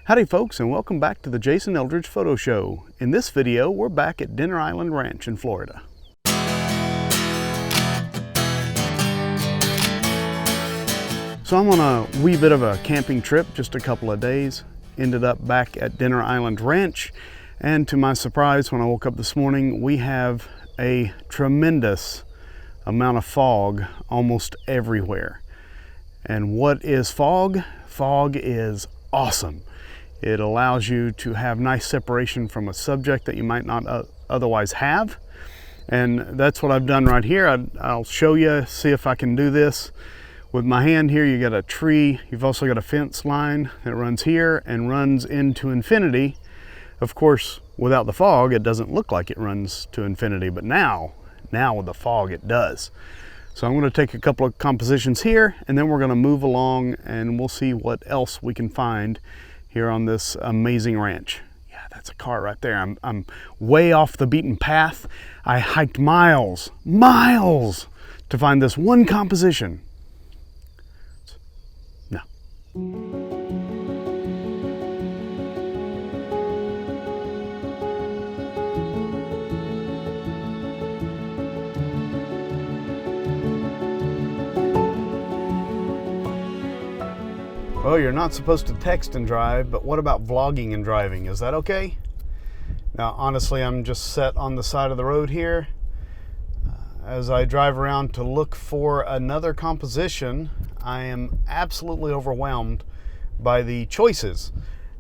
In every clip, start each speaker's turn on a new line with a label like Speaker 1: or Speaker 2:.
Speaker 1: Howdy folks, and welcome back to the Jason Eldridge Photo Show. In this video, we're back at Dinner Island Ranch in Florida. So I'm on a wee bit of a camping trip, just a couple of days. Ended up back at Dinner Island Ranch, and to my surprise, when I woke up this morning, we have a tremendous amount of fog almost everywhere. And what is fog? Fog is awesome. It allows you to have nice separation from a subject that you might not otherwise have. And that's what I've done right here. I'll show you, see if I can do this. With my hand here, you got a tree. You've also got a fence line that runs here and runs into infinity. Of course, without the fog, it doesn't look like it runs to infinity, but now with the fog, it does. So I'm going to take a couple of compositions here, and then we're going to move along and we'll see what else we can find here on this amazing ranch. Yeah, that's a car right there. I'm way off the beaten path. I hiked miles to find this one composition. No. Well, you're not supposed to text and drive, but what about vlogging and driving? Is that okay? Now, honestly, I'm just set on the side of the road here. As I drive around to look for another composition, I am absolutely overwhelmed by the choices.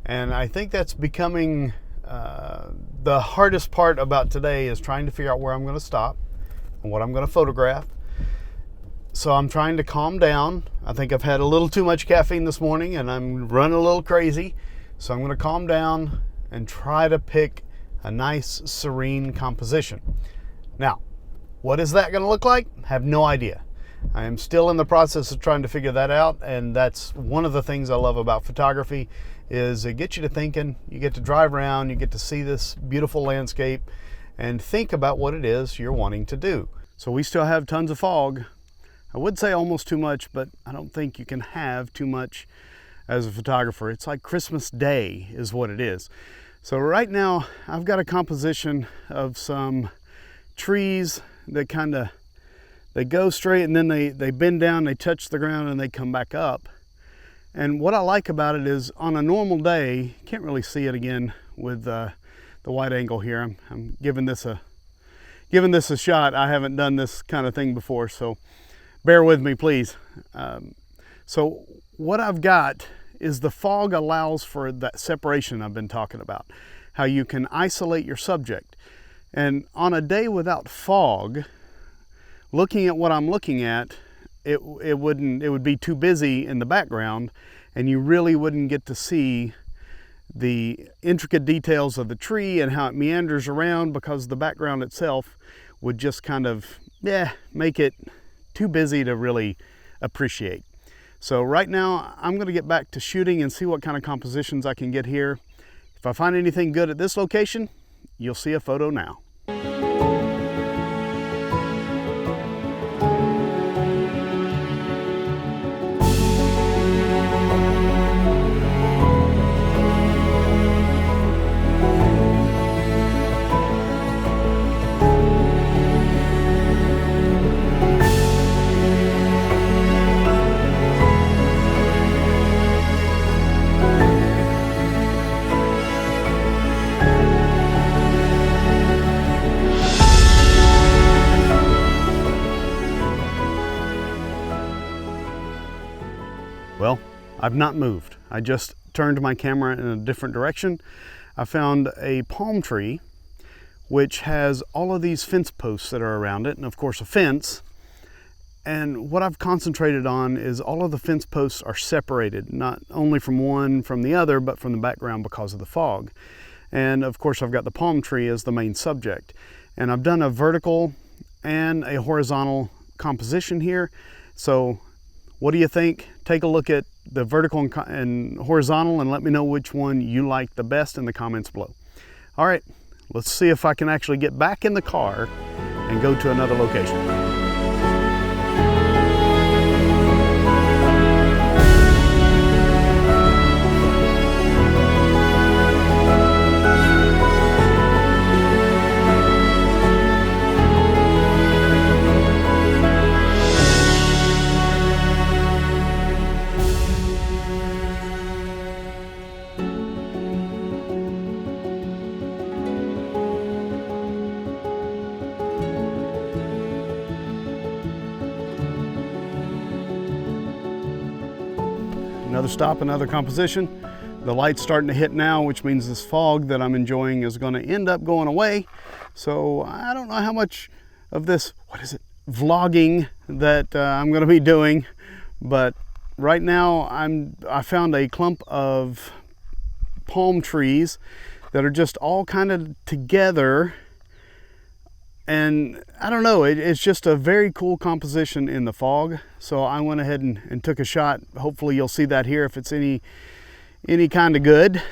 Speaker 1: And I think that's becoming the hardest part about today, is trying to figure out where I'm going to stop and what I'm going to photograph. So I'm trying to calm down. I think I've had a little too much caffeine this morning and I'm running a little crazy. So I'm going to calm down and try to pick a nice, serene composition. Now, what is that going to look like? I have no idea. I am still in the process of trying to figure that out, and that's one of the things I love about photography, is it gets you to thinking. You get to drive around, you get to see this beautiful landscape and think about what it is you're wanting to do. So we still have tons of fog. I would say almost too much, but I don't think you can have too much as a photographer. It's like Christmas Day is what it is. So right now I've got a composition of some trees that they go straight and then they bend down, they touch the ground and they come back up. And what I like about it is, on a normal day, you can't really see it again with the wide angle here. I'm giving this a shot. I haven't done this kind of thing before, so bear with me, please. So what I've got is the fog allows for that separation I've been talking about, how you can isolate your subject. And on a day without fog, looking at what I'm looking at, it would be too busy in the background, and you really wouldn't get to see the intricate details of the tree and how it meanders around, because the background itself would just kind of, make it too busy to really appreciate. So right now I'm going to get back to shooting and see what kind of compositions I can get here. If I find anything good at this location, you'll see a photo now. Well, I've not moved. I just turned my camera in a different direction. I found a palm tree which has all of these fence posts that are around it, and of course a fence. And what I've concentrated on is all of the fence posts are separated, not only from one from the other, but from the background because of the fog. And of course I've got the palm tree as the main subject. And I've done a vertical and a horizontal composition here. So what do you think? Take a look at the vertical and horizontal and let me know which one you like the best in the comments below. All right, let's see if I can actually get back in the car and go to another location. stop another composition. The light's starting to hit now, which means this fog that I'm enjoying is going to end up going away. So I don't know how much of this, vlogging that I'm going to be doing, but right now I found a clump of palm trees that are just all kind of together, and I don't know, it's just a very cool composition in the fog. So I went ahead and took a shot. Hopefully you'll see that here if it's any kind of good.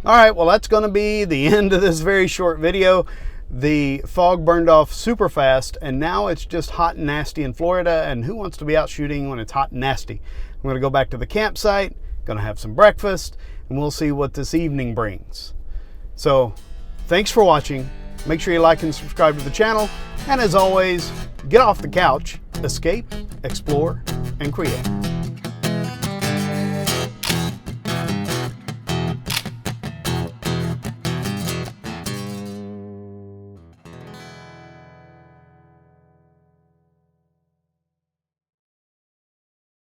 Speaker 1: All right, well, that's going to be the end of this very short video. The fog burned off super fast, and now it's just hot and nasty in Florida, and who wants to be out shooting when it's hot and nasty? I'm going to go back to the campsite, going to have some breakfast, and we'll see what this evening brings. So thanks for watching. Make sure you like and subscribe to the channel, and as always, get off the couch, escape, explore, and create.